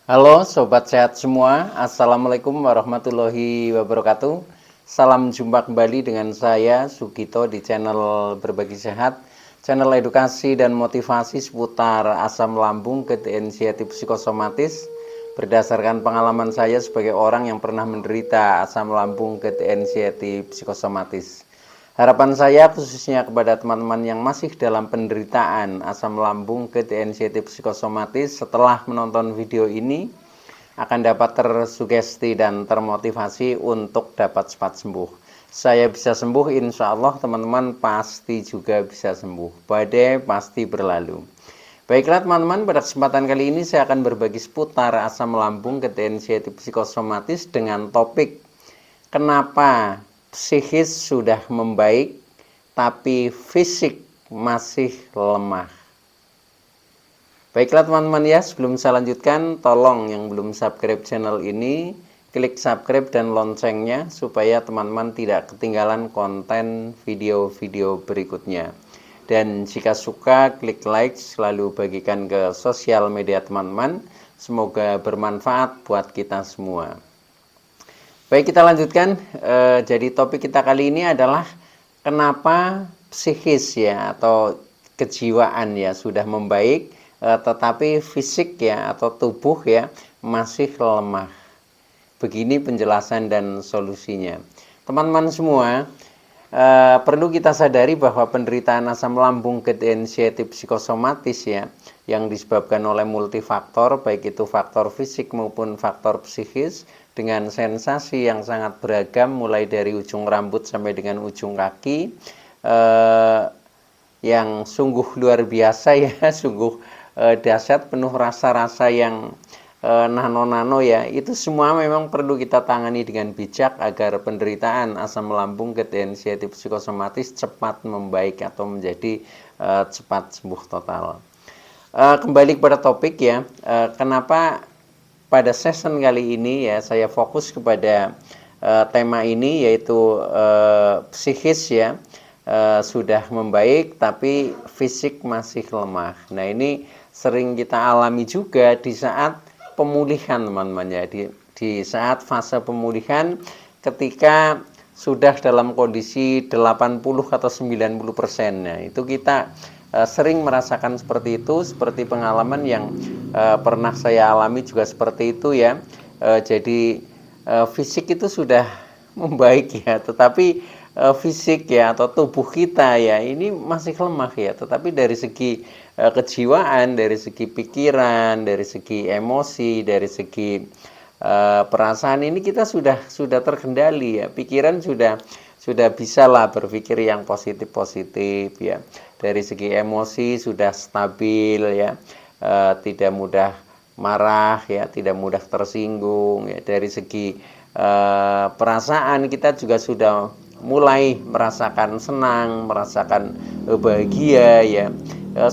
Halo sobat sehat semua, Assalamualaikum warahmatullahi wabarakatuh. Salam jumpa kembali dengan saya Sugito di channel Berbagi Sehat, channel edukasi dan motivasi seputar asam lambung, inisiatif psikosomatis. Berdasarkan pengalaman saya sebagai orang yang pernah menderita asam lambung, inisiatif psikosomatis. Harapan saya khususnya kepada teman-teman yang masih dalam penderitaan asam lambung, inisiatif psikosomatis, setelah menonton video ini akan dapat tersugesti dan termotivasi untuk dapat cepat sembuh. Saya bisa sembuh, insya Allah teman-teman pasti juga bisa sembuh. Badai pasti berlalu. Baiklah teman-teman, pada kesempatan kali ini saya akan berbagi seputar asam lambung, inisiatif psikosomatis dengan topik kenapa psikis sudah membaik tapi fisik masih lemah. Baiklah teman-teman ya, sebelum saya lanjutkan, tolong yang belum subscribe channel ini, klik subscribe dan loncengnya supaya teman-teman tidak ketinggalan konten video-video berikutnya. Dan jika suka, klik like, selalu bagikan ke sosial media teman-teman. Semoga bermanfaat buat kita semua. Baik, kita lanjutkan. Jadi topik kita kali ini adalah kenapa psikis ya atau kejiwaan ya sudah membaik, tetapi fisik ya atau tubuh ya masih lemah. Begini penjelasan dan solusinya. Teman-teman semua, perlu kita sadari bahwa penderitaan asam lambung inisiatif psikosomatis ya yang disebabkan oleh multifaktor, baik itu faktor fisik maupun faktor psikis, dengan sensasi yang sangat beragam mulai dari ujung rambut sampai dengan ujung kaki, yang sungguh luar biasa ya, sungguh dahsyat, penuh rasa-rasa yang nano-nano ya. Itu semua memang perlu kita tangani dengan bijak agar penderitaan asam lambung inisiatif psikosomatis cepat membaik atau menjadi cepat sembuh total. Kembali kepada topik ya, kenapa pada session kali ini ya saya fokus kepada tema ini, yaitu psikis ya sudah membaik tapi fisik masih lemah. Nah, ini sering kita alami juga di saat pemulihan teman-teman ya, di saat fase pemulihan ketika sudah dalam kondisi 80 atau 90%. Nah, itu kita sering merasakan seperti itu, seperti pengalaman yang pernah saya alami juga seperti itu ya. Jadi fisik itu sudah membaik ya, tetapi fisik ya atau tubuh kita ya ini masih lemah ya. Tetapi dari segi kejiwaan, dari segi pikiran, dari segi emosi, dari segi perasaan ini kita sudah terkendali ya. Pikiran sudah bisa lah berpikir yang positif-positif ya. Dari segi emosi sudah stabil ya, tidak mudah marah ya, tidak mudah tersinggung ya. Dari segi perasaan kita juga sudah mulai merasakan senang, merasakan bahagia ya.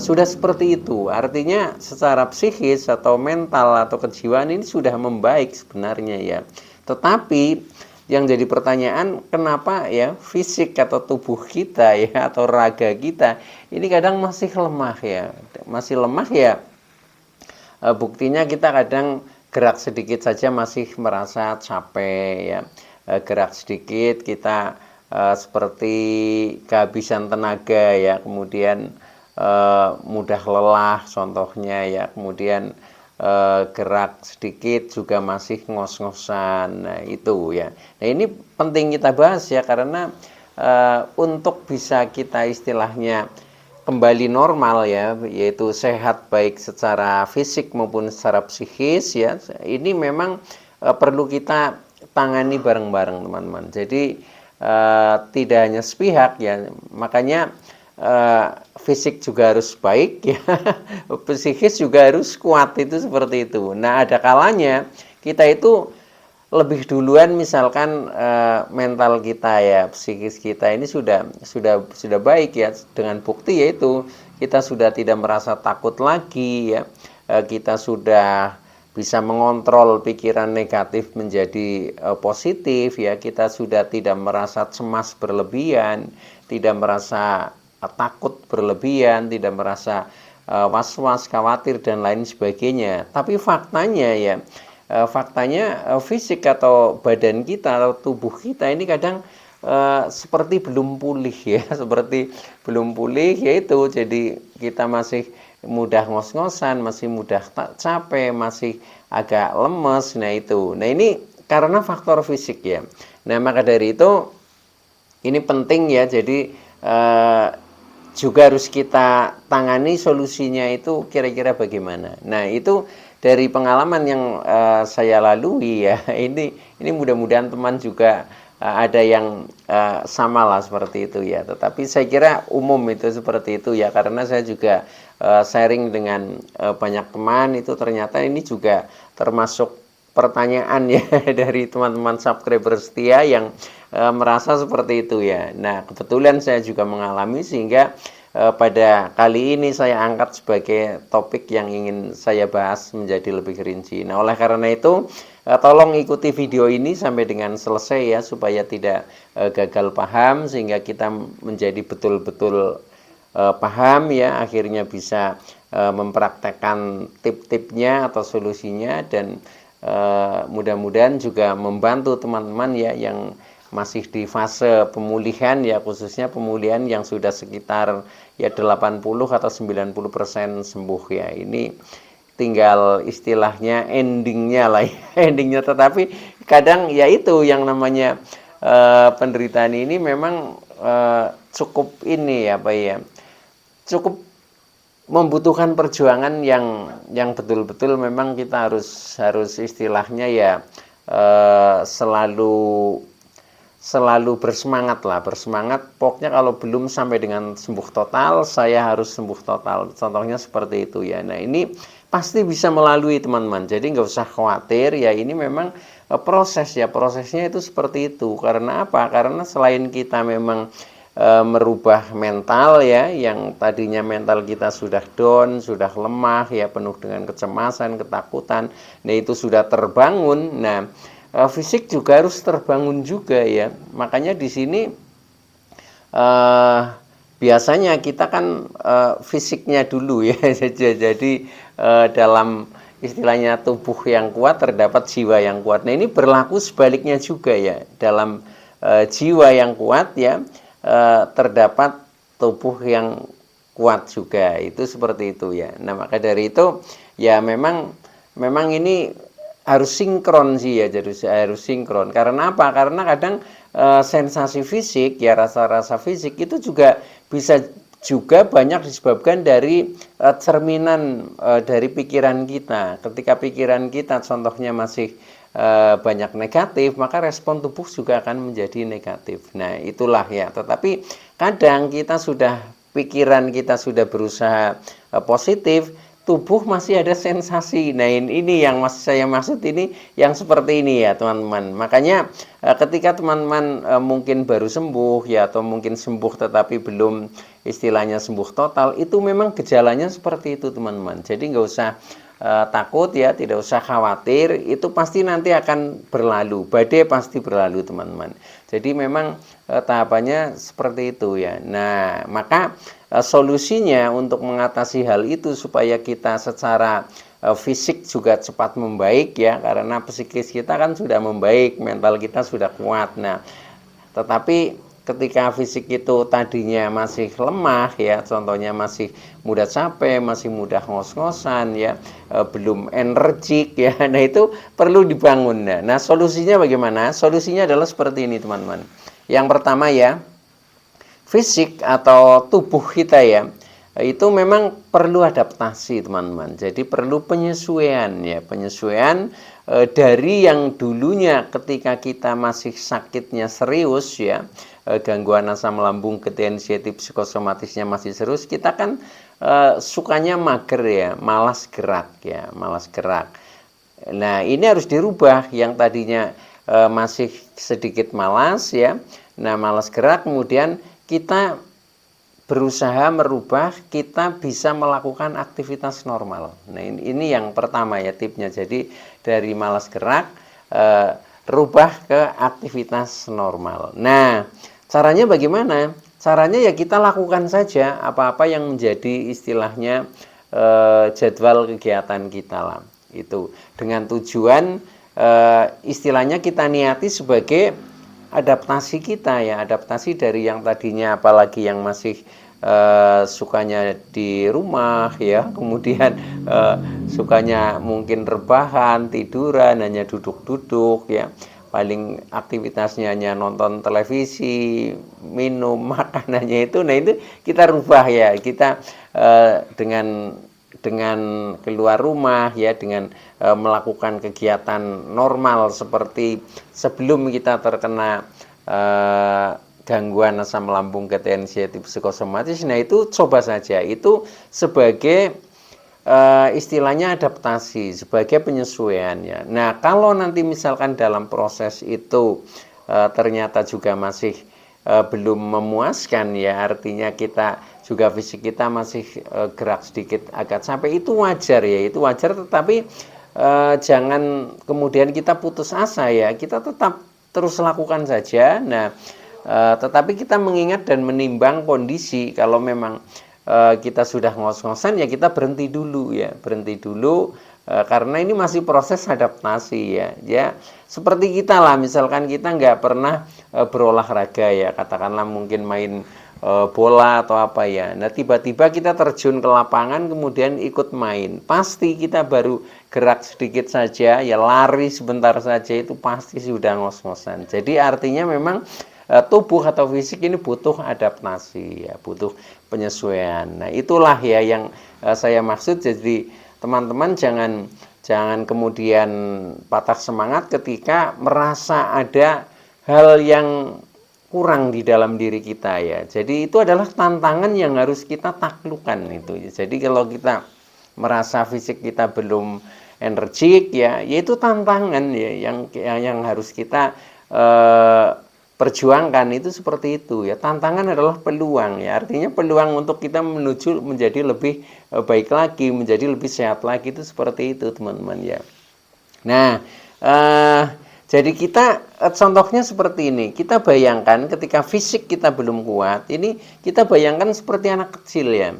Sudah seperti itu. Artinya secara psikis atau mental atau kejiwaan ini sudah membaik sebenarnya ya. Tetapi yang jadi pertanyaan, kenapa ya fisik atau tubuh kita ya atau raga kita ini kadang masih lemah ya. Masih lemah ya. Buktinya kita kadang gerak sedikit saja masih merasa capek ya. Gerak sedikit kita seperti kehabisan tenaga ya, kemudian mudah lelah contohnya ya, kemudian gerak sedikit juga masih ngos-ngosan. Nah, itu ya. Nah, ini penting kita bahas ya, karena untuk bisa kita istilahnya kembali normal ya, yaitu sehat baik secara fisik maupun secara psikis ya, ini memang perlu kita tangani bareng-bareng teman-teman. Jadi tidak hanya sepihak ya, makanya fisik juga harus baik ya, psikis juga harus kuat, itu seperti itu. Nah, ada kalanya kita itu lebih duluan misalkan mental kita ya, psikis kita ini sudah baik ya, dengan bukti yaitu kita sudah tidak merasa takut lagi ya, kita sudah bisa mengontrol pikiran negatif menjadi positif ya, kita sudah tidak merasa cemas berlebihan, tidak merasa takut berlebihan, tidak merasa was-was, khawatir dan lain sebagainya. Tapi faktanya ya, fisik atau badan kita atau tubuh kita ini kadang seperti belum pulih ya, seperti belum pulih, yaitu jadi kita masih mudah ngos-ngosan, masih mudah capek, masih agak lemes. Nah itu, nah ini karena faktor fisik ya. Nah maka dari itu ini penting ya, jadi juga harus kita tangani. Solusinya itu kira-kira bagaimana. Nah itu dari pengalaman yang saya lalui ya, ini mudah-mudahan teman juga ada yang sama lah seperti itu ya. Tetapi saya kira umum itu seperti itu ya, karena saya juga sharing dengan banyak teman, itu ternyata ini juga termasuk pertanyaan ya dari teman-teman subscriber setia yang merasa seperti itu ya. Nah kebetulan saya juga mengalami, sehingga pada kali ini saya angkat sebagai topik yang ingin saya bahas menjadi lebih rinci. Nah oleh karena itu tolong ikuti video ini sampai dengan selesai ya, supaya tidak gagal paham, sehingga kita menjadi betul-betul paham ya, akhirnya bisa mempraktekkan tip-tipnya atau solusinya, dan mudah-mudahan juga membantu teman-teman ya yang masih di fase pemulihan ya, khususnya pemulihan yang sudah sekitar ya 80 atau 90% sembuh ya. Ini tinggal istilahnya endingnya lah ya, endingnya. Tetapi kadang ya itu yang namanya penderitaan ini memang cukup ini apa ya, cukup membutuhkan perjuangan yang betul-betul memang kita harus istilahnya ya selalu bersemangat lah, bersemangat. Pokoknya kalau belum sampai dengan sembuh total, saya harus sembuh total. Contohnya seperti itu ya. Nah ini pasti bisa melalui teman-teman. Jadi nggak usah khawatir ya. Ini memang proses ya. Prosesnya itu seperti itu. Karena apa? Karena selain kita memang merubah mental ya, yang tadinya mental kita sudah down, sudah lemah ya, penuh dengan kecemasan, ketakutan. Nah itu sudah terbangun. Nah fisik juga harus terbangun juga ya. Makanya di sini biasanya kita kan fisiknya dulu ya. Jadi dalam istilahnya tubuh yang kuat terdapat jiwa yang kuat. Nah ini berlaku sebaliknya juga ya. Dalam jiwa yang kuat ya terdapat tubuh yang kuat juga. Itu seperti itu ya. Nah maka dari itu ya memang ini harus sinkron sih ya, jadi harus sinkron. Karena apa? Karena kadang sensasi fisik ya, rasa-rasa fisik itu juga bisa juga banyak disebabkan dari cerminan dari pikiran kita. Ketika pikiran kita contohnya masih banyak negatif, maka respon tubuh juga akan menjadi negatif. Nah itulah ya. Tetapi kadang pikiran kita sudah berusaha positif, tubuh masih ada sensasi. Nah ini yang saya maksud, ini yang seperti ini ya teman-teman. Makanya ketika teman-teman mungkin baru sembuh ya, atau mungkin sembuh tetapi belum istilahnya sembuh total, itu memang gejalanya seperti itu teman-teman. Jadi nggak usah takut ya, tidak usah khawatir, itu pasti nanti akan berlalu, badai pasti berlalu teman-teman. Jadi memang tahapannya seperti itu ya. Nah maka solusinya untuk mengatasi hal itu supaya kita secara fisik juga cepat membaik ya, karena psikis kita kan sudah membaik, mental kita sudah kuat. Nah tetapi ketika fisik itu tadinya masih lemah ya, contohnya masih mudah capek, masih mudah ngos-ngosan ya, belum energik ya, nah itu perlu dibangun. Nah solusinya bagaimana? Solusinya adalah seperti ini teman-teman. Yang pertama ya, fisik atau tubuh kita ya, itu memang perlu adaptasi teman-teman. Jadi perlu penyesuaian ya, penyesuaian dari yang dulunya ketika kita masih sakitnya serius ya, gangguan asam lambung, ketidaksensitif psikosomatisnya masih serius, kita kan sukanya mager ya, malas gerak ya, malas gerak. Nah ini harus dirubah, yang tadinya masih sedikit malas ya, nah malas gerak, kemudian kita berusaha merubah, kita bisa melakukan aktivitas normal. Nah ini yang pertama ya tipnya. Jadi dari malas gerak rubah ke aktivitas normal. Nah caranya bagaimana? Caranya ya kita lakukan saja apa-apa yang menjadi istilahnya jadwal kegiatan kita lah. Itu dengan tujuan istilahnya kita niati sebagai adaptasi kita ya, adaptasi dari yang tadinya apalagi yang masih sukanya di rumah ya, kemudian sukanya mungkin rebahan, tiduran, hanya duduk-duduk ya, paling aktivitasnya hanya nonton televisi, minum, makanannya itu. Nah itu kita rubah ya, kita dengan keluar rumah ya, dengan melakukan kegiatan normal seperti sebelum kita terkena gangguan asam lambung, GTN, psikosomatis. Nah itu coba saja, itu sebagai istilahnya adaptasi, sebagai penyesuaian ya. Nah kalau nanti misalkan dalam proses itu ternyata juga masih belum memuaskan ya, artinya kita juga fisik kita masih gerak sedikit agak sampai, itu wajar ya, itu wajar. Tetapi jangan kemudian kita putus asa ya, kita tetap terus lakukan saja. Nah tetapi kita mengingat dan menimbang kondisi. Kalau memang kita sudah ngos-ngosan ya, kita berhenti dulu ya, berhenti dulu karena ini masih proses adaptasi ya. Ya seperti kita lah, misalkan kita nggak pernah berolahraga ya, katakanlah mungkin main bola atau apa ya. Nah tiba-tiba kita terjun ke lapangan kemudian ikut main, pasti kita baru gerak sedikit saja ya, lari sebentar saja itu pasti sudah ngos-ngosan. Jadi artinya memang tubuh atau fisik ini butuh adaptasi ya, butuh penyesuaian. Nah itulah ya yang saya maksud. Jadi teman-teman jangan kemudian patah semangat ketika merasa ada hal yang kurang di dalam diri kita ya. Jadi itu adalah tantangan yang harus kita taklukkan itu. Jadi kalau kita merasa fisik kita belum energik ya, yaitu tantangan ya yang harus kita perjuangkan, itu seperti itu ya. Tantangan adalah peluang ya, artinya peluang untuk kita menuju menjadi lebih baik lagi, menjadi lebih sehat lagi, itu seperti itu teman-teman ya. Nah jadi kita contohnya seperti ini, kita bayangkan ketika fisik kita belum kuat, ini kita bayangkan seperti anak kecil ya,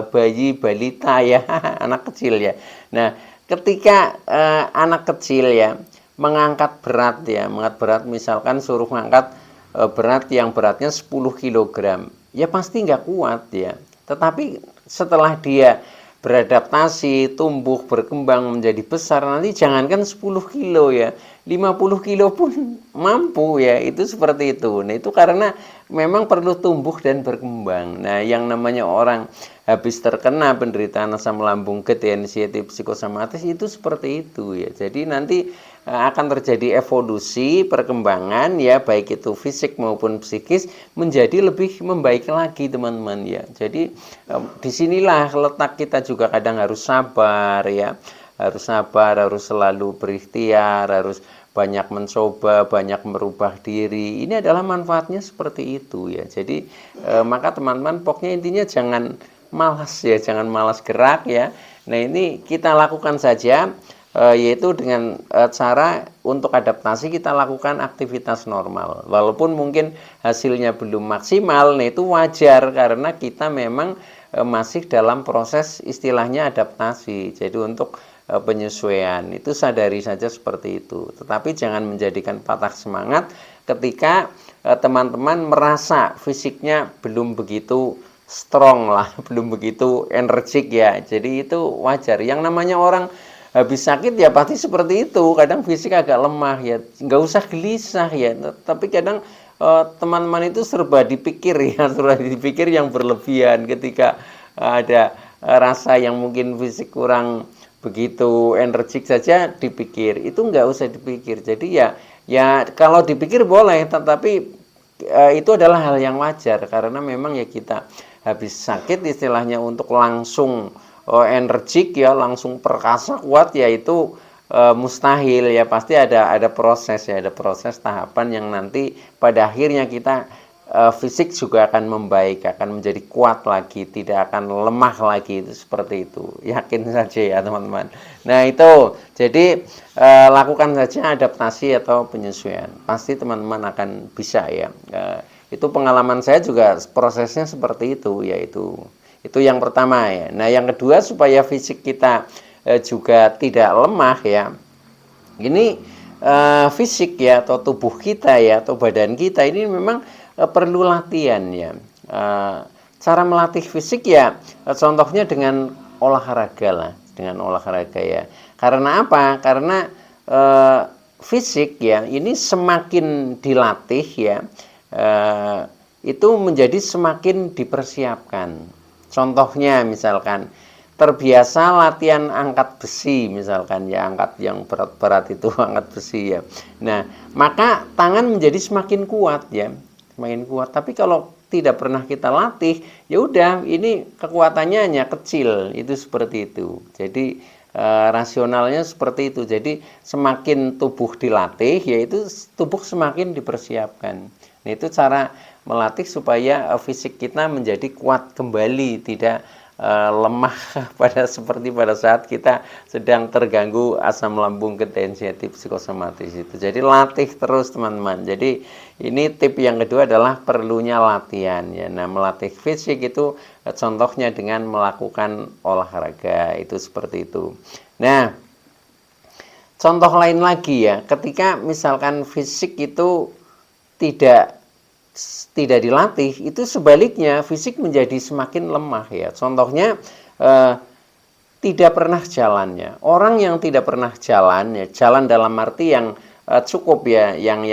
bayi balita ya, anak kecil ya. Nah ketika anak kecil ya mengangkat berat ya, mengangkat berat, misalkan suruh mengangkat berat yang beratnya 10 kg, ya pasti nggak kuat ya. Tetapi setelah dia beradaptasi, tumbuh, berkembang menjadi besar, nanti jangankan 10 kilo ya, 50 kilo pun mampu ya, itu seperti itu. Nah itu karena memang perlu tumbuh dan berkembang. Nah yang namanya orang habis terkena penderitaan asam lambung, GTN, psikosomatis, itu seperti itu ya. Jadi nanti akan terjadi evolusi, perkembangan ya, baik itu fisik maupun psikis, menjadi lebih membaik lagi teman-teman ya. Jadi disinilah letak kita juga kadang harus sabar ya, harus sabar, harus selalu berikhtiar, harus banyak mencoba, banyak merubah diri. Ini adalah manfaatnya seperti itu ya. Jadi maka teman-teman pokoknya intinya jangan malas ya, jangan malas gerak ya. Nah ini kita lakukan saja, yaitu dengan cara untuk adaptasi kita lakukan aktivitas normal. Walaupun mungkin hasilnya belum maksimal, nah itu wajar karena kita memang masih dalam proses istilahnya adaptasi. Jadi untuk penyesuaian itu sadari saja seperti itu. Tetapi jangan menjadikan patah semangat ketika teman-teman merasa fisiknya belum begitu strong lah, belum begitu energik ya. Jadi itu wajar. Yang namanya orang habis sakit ya pasti seperti itu. Kadang fisik agak lemah ya, nggak usah gelisah ya. Tapi kadang teman-teman itu serba dipikir ya, serba dipikir yang berlebihan ketika ada rasa yang mungkin fisik kurang begitu energik saja dipikir, itu nggak usah dipikir. Jadi ya kalau dipikir boleh, tetapi itu adalah hal yang wajar karena memang ya kita habis sakit istilahnya untuk langsung energik ya, langsung perkasa kuat ya itu mustahil ya. Pasti ada proses ya, ada proses tahapan yang nanti pada akhirnya kita fisik juga akan membaik, akan menjadi kuat lagi, tidak akan lemah lagi, itu seperti itu. Yakin saja ya teman-teman. Nah itu, jadi lakukan saja adaptasi atau penyesuaian. Pasti teman-teman akan bisa ya. Itu pengalaman saya juga prosesnya seperti itu, yaitu Itu yang pertama ya. Nah, yang kedua supaya fisik kita juga tidak lemah ya. Ini fisik ya atau tubuh kita ya atau badan kita ini memang perlu latihan ya. Cara melatih fisik ya contohnya dengan olahraga lah, dengan olahraga ya. Karena apa? Karena fisik ya ini semakin dilatih ya itu menjadi semakin dipersiapkan. Contohnya misalkan terbiasa latihan angkat besi misalkan ya, angkat yang berat-berat itu angkat besi ya. Nah, maka tangan menjadi semakin kuat ya, semakin kuat. Tapi kalau tidak pernah kita latih, ya udah ini kekuatannya hanya kecil, itu seperti itu. Jadi rasionalnya seperti itu. Jadi semakin tubuh dilatih, yaitu tubuh semakin dipersiapkan. Nah, itu cara melatih supaya fisik kita menjadi kuat kembali, tidak lemah seperti pada saat kita sedang terganggu asam lambung ketensiatif psikosomatis itu. Jadi latih terus teman-teman. Jadi ini tip yang kedua adalah perlunya latihan ya. Nah, melatih fisik itu contohnya dengan melakukan olahraga itu seperti itu. Nah, contoh lain lagi ya, ketika misalkan fisik itu tidak dilatih, itu sebaliknya fisik menjadi semakin lemah ya. Contohnya tidak pernah jalannya. Orang yang tidak pernah jalan ya, jalan dalam arti yang cukup ya, yang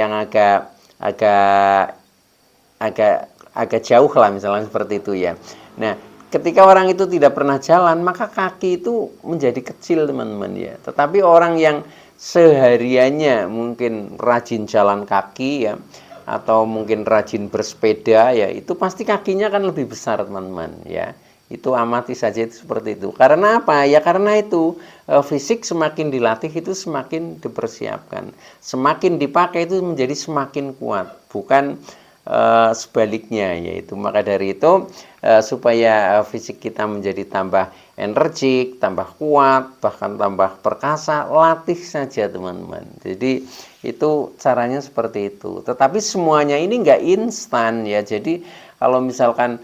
agak jauh lah misalnya seperti itu ya. Nah, ketika orang itu tidak pernah jalan, maka kaki itu menjadi kecil teman-teman ya. Tetapi orang yang sehariannya mungkin rajin jalan kaki ya, atau mungkin rajin bersepeda ya, itu pasti kakinya kan lebih besar teman-teman ya. Itu amati saja itu seperti itu. Karena apa? Ya karena itu fisik semakin dilatih itu semakin dipersiapkan. Semakin dipakai itu menjadi semakin kuat, bukan sebaliknya yaitu. Maka dari itu supaya fisik kita menjadi tambah energik, tambah kuat, bahkan tambah perkasa, latih saja teman-teman. Jadi itu caranya seperti itu. Tetapi semuanya ini enggak instan ya. Jadi kalau misalkan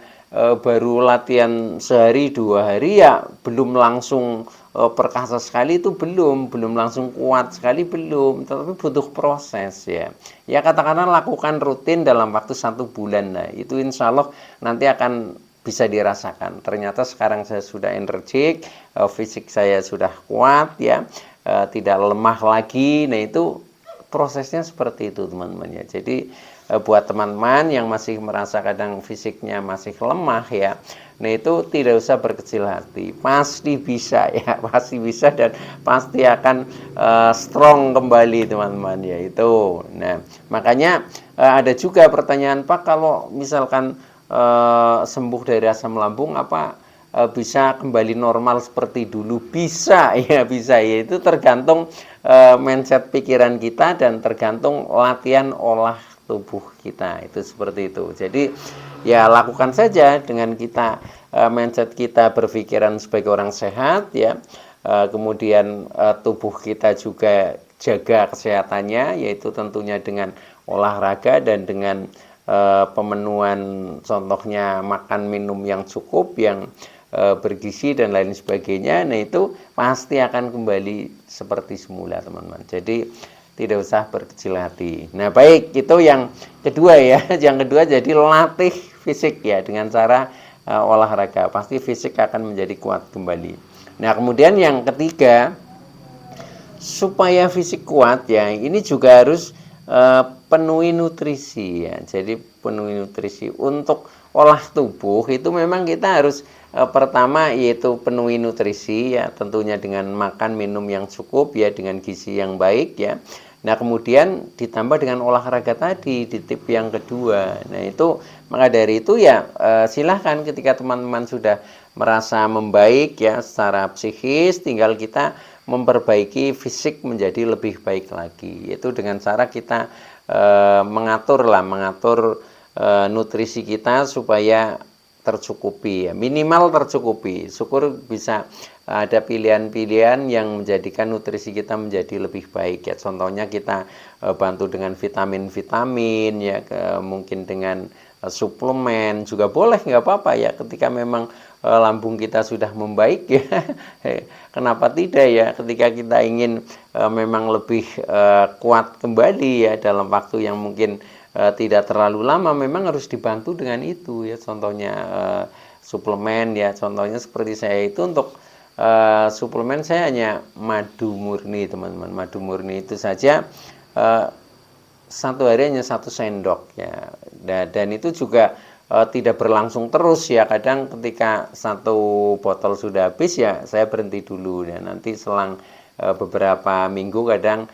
baru latihan sehari 2 hari ya belum langsung perkasa sekali, itu belum langsung kuat sekali, belum, tetapi butuh proses ya. Ya katakanlah lakukan rutin dalam waktu 1 bulan, nah itu insya Allah nanti akan bisa dirasakan. Ternyata sekarang saya sudah energik, fisik saya sudah kuat ya, tidak lemah lagi. Nah itu prosesnya seperti itu teman-teman ya. Jadi buat teman-teman yang masih merasa kadang fisiknya masih lemah ya, nah itu tidak usah berkecil hati, pasti bisa ya, pasti bisa dan pasti akan strong kembali teman-teman ya itu. Nah makanya ada juga pertanyaan, Pak, kalau misalkan sembuh dari asam lambung apa bisa kembali normal seperti dulu? Bisa ya, bisa ya, itu tergantung mindset pikiran kita dan tergantung latihan olah tubuh kita, itu seperti itu. Jadi ya lakukan saja dengan kita mindset kita berpikiran sebagai orang sehat ya, kemudian tubuh kita juga jaga kesehatannya, yaitu tentunya dengan olahraga dan dengan pemenuhan, contohnya makan minum yang cukup, yang bergizi dan lain sebagainya. Nah itu pasti akan kembali seperti semula teman-teman. Jadi tidak usah berkecil hati. Nah baik, itu yang kedua ya. Yang kedua jadi latih fisik ya dengan cara olahraga. Pasti fisik akan menjadi kuat kembali. Nah kemudian yang ketiga, supaya fisik kuat ya, ini juga harus penuhi nutrisi ya. Jadi penuhi nutrisi untuk olah tubuh itu memang kita harus pertama yaitu penuhi nutrisi ya, tentunya dengan makan minum yang cukup ya, dengan gizi yang baik ya. Nah kemudian ditambah dengan olahraga tadi di tip yang kedua. Nah itu maka dari itu ya silahkan ketika teman-teman sudah merasa membaik ya secara psikis, tinggal kita memperbaiki fisik menjadi lebih baik lagi, yaitu dengan cara kita mengatur nutrisi kita supaya tercukupi ya, minimal tercukupi. Syukur bisa ada pilihan-pilihan yang menjadikan nutrisi kita menjadi lebih baik ya. Contohnya kita bantu dengan vitamin-vitamin ya, mungkin dengan suplemen juga boleh, nggak apa-apa ya. Ketika memang lambung kita sudah membaik ya. Kenapa tidak ya, ketika kita ingin memang lebih kuat kembali ya dalam waktu yang mungkin tidak terlalu lama, memang harus dibantu dengan itu ya. Contohnya suplemen ya, contohnya seperti saya itu untuk suplemen saya hanya madu murni teman-teman. Madu murni itu saja satu hari hanya 1 sendok ya, dan itu juga tidak berlangsung terus ya. Kadang ketika 1 botol sudah habis ya saya berhenti dulu dan nanti selang beberapa minggu kadang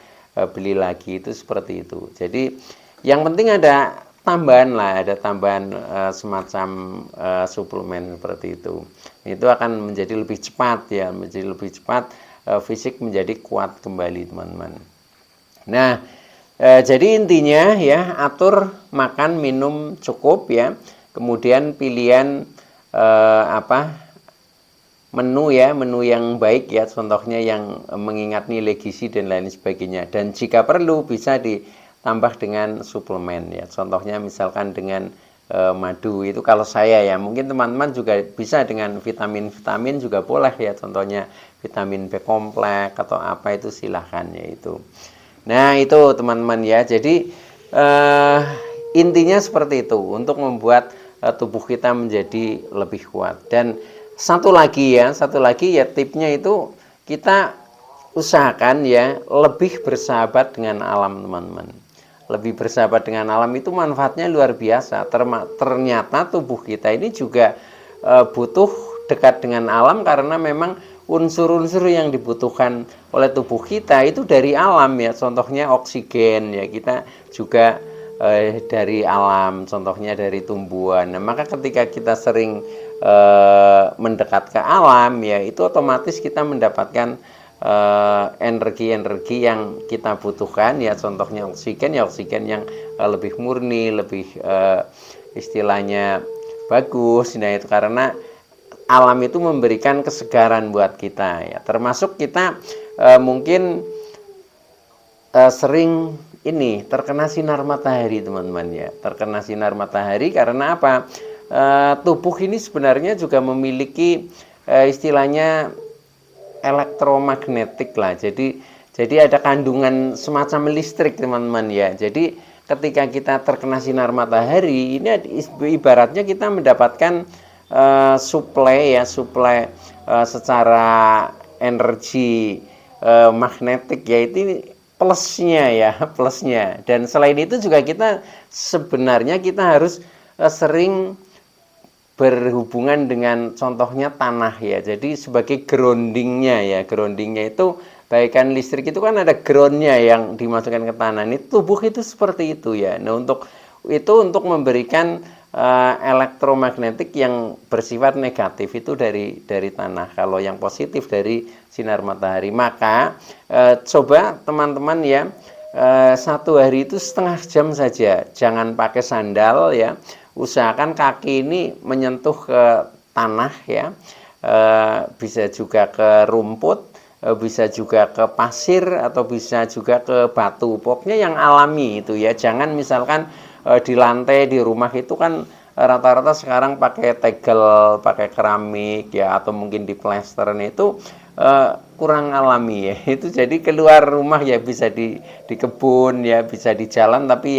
beli lagi, itu seperti itu. Jadi yang penting ada tambahan lah, ada tambahan semacam suplemen seperti itu akan menjadi lebih cepat ya, menjadi lebih cepat fisik menjadi kuat kembali teman-teman. Nah, jadi intinya ya, atur makan minum cukup ya, kemudian pilihan menu ya, menu yang baik ya, contohnya yang mengingat nilai gizi dan lain sebagainya, dan jika perlu bisa ditambah dengan suplemen ya, contohnya misalkan dengan madu. Itu kalau saya ya, mungkin teman-teman juga bisa dengan vitamin-vitamin juga boleh ya, contohnya vitamin B kompleks atau apa, itu silahkan ya itu. Nah itu teman-teman ya, jadi intinya seperti itu untuk membuat tubuh kita menjadi lebih kuat. Dan satu lagi ya tipnya itu, kita usahakan ya lebih bersahabat dengan alam teman-teman. Lebih bersahabat dengan alam itu manfaatnya luar biasa. Ternyata tubuh kita ini juga butuh dekat dengan alam, karena memang unsur-unsur yang dibutuhkan oleh tubuh kita itu dari alam ya. Contohnya oksigen ya, kita juga dari alam, contohnya dari tumbuhan. Nah, maka ketika kita sering mendekat ke alam ya, itu otomatis kita mendapatkan energi-energi yang kita butuhkan ya, contohnya oksigen ya, oksigen yang lebih murni, lebih istilahnya bagus. Nah itu karena alam itu memberikan kesegaran buat kita ya, termasuk kita mungkin sering ini terkena sinar matahari teman-teman ya, terkena sinar matahari karena apa? Tubuh ini sebenarnya juga memiliki istilahnya elektromagnetik lah, jadi ada kandungan semacam listrik teman-teman ya. Jadi ketika kita terkena sinar matahari ini ibaratnya kita mendapatkan suplai secara energi magnetik ya, itu plusnya. Dan selain itu juga kita sebenarnya kita harus sering berhubungan dengan contohnya tanah ya, jadi sebagai groundingnya itu baikkan listrik itu kan ada groundnya yang dimasukkan ke tanah. Ini tubuh itu seperti itu ya. Nah untuk memberikan elektromagnetik yang bersifat negatif itu dari tanah, kalau yang positif dari sinar matahari. Maka coba teman-teman ya, 1 hari itu setengah jam saja, jangan pakai sandal ya, usahakan kaki ini menyentuh ke tanah ya, bisa juga ke rumput, bisa juga ke pasir, atau bisa juga ke batu, pokoknya yang alami itu ya. Jangan misalkan di lantai di rumah itu kan rata-rata sekarang pakai tegel, pakai keramik ya, atau mungkin di plester, itu kurang alami ya. Itu jadi keluar rumah ya bisa di kebun ya, bisa di jalan, tapi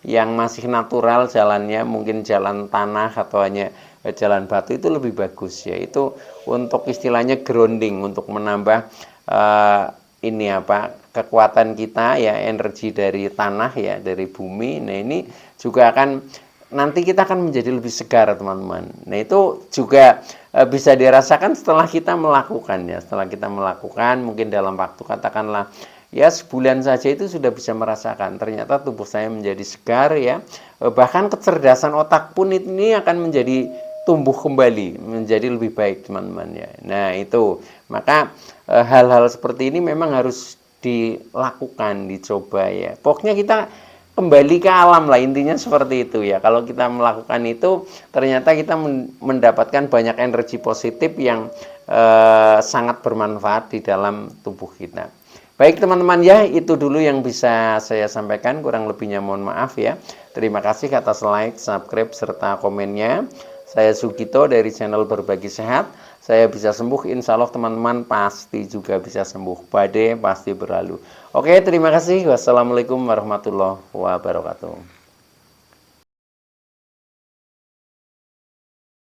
yang masih natural jalannya, mungkin jalan tanah atau hanya jalan batu, itu lebih bagus ya. Itu untuk istilahnya grounding, untuk menambah kekuatan kita ya, energi dari tanah ya, dari bumi. Nah ini juga nanti kita akan menjadi lebih segar teman-teman. Nah itu juga bisa dirasakan setelah kita melakukan ya, setelah kita melakukan mungkin dalam waktu katakanlah ya sebulan saja, itu sudah bisa merasakan ternyata tubuh saya menjadi segar ya. Bahkan kecerdasan otak pun ini akan menjadi tumbuh kembali, menjadi lebih baik teman-teman ya. Nah itu, maka hal-hal seperti ini memang harus dilakukan, dicoba ya. Pokoknya kita kembali ke alam lah, intinya seperti itu ya. Kalau kita melakukan itu, ternyata kita mendapatkan banyak energi positif yang sangat bermanfaat di dalam tubuh kita. Baik teman-teman ya, itu dulu yang bisa saya sampaikan, kurang lebihnya mohon maaf ya. Terima kasih atas like, subscribe, serta komennya. Saya Sugito dari channel Berbagi Sehat. Saya bisa sembuh, insya Allah teman-teman pasti juga bisa sembuh. Badai pasti berlalu. Oke, terima kasih. Wassalamualaikum warahmatullahi wabarakatuh.